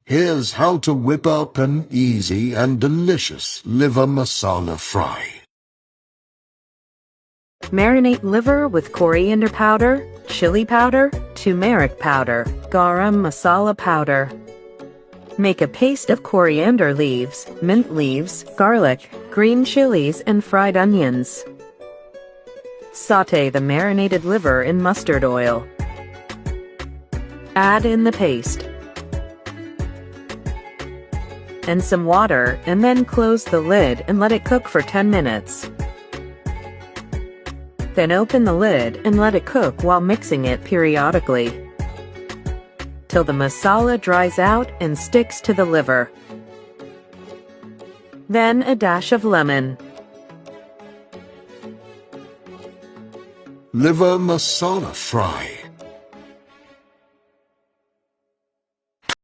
Here's how to whip up an easy and delicious liver masala fry. Marinate liver with coriander powder, chili powder, turmeric powder, garam masala powder. Make a paste of coriander leaves, mint leaves, garlic, green chilies, and fried onions. Sauté the marinated liver in mustard oil. Add in the paste and some water, and then close the lid and let it cook for 10 minutes. Then open the lid and let it cook while mixing it periodically till the masala dries out and sticks to the liver. Then a dash of lemon. Liver masala fry.